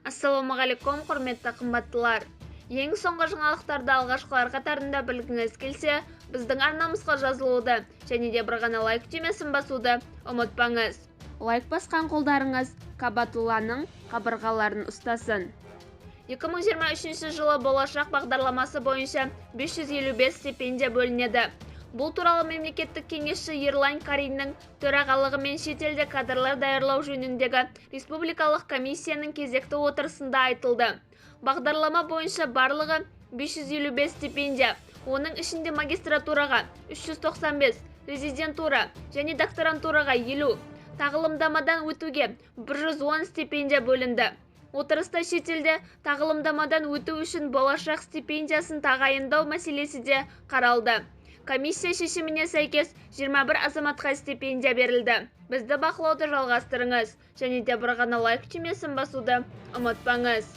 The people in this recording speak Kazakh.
Ассалаумағалейкум, құрметті қымбаттылар. Ең соңғы жаңалықтарды алғашқылар қатарында білгіңіз келсе, біздің арнамызға жазылуды және де бір ғана лайк түймесін басуды ұмытпаңыз. Лайк басқан қолдарыңыз Кабатулланың қабырғаларын ұстасын. 2023 жылы болашақ бағдарламасы бойынша 555 стипендия бөлінеді. Бұл туралы мемлекеттік кеңесші Ерлан Кариннің төрағалығымен шетелде кадрлар даярлау жөніндегі республикалық комиссияның кезекті отырысында айтылды. Бағдарлама бойынша барлығы 555 стипендия, оның ішінде магистратураға 395, резидентура және докторантураға 50, тағылымдамадан өтуге 110 стипендия бөлінді. Отырыста шетелде тағылымдамадан өту үшін болашақ стипендиясын тағайындау мәселесі де қаралды. Комиссия шешіміне сәйкес 21 азаматқа стипендия берілді. Бізді бақылауды жалғастырыңыз және де бір ғана лайк түймесін басуды ұмытпаңыз.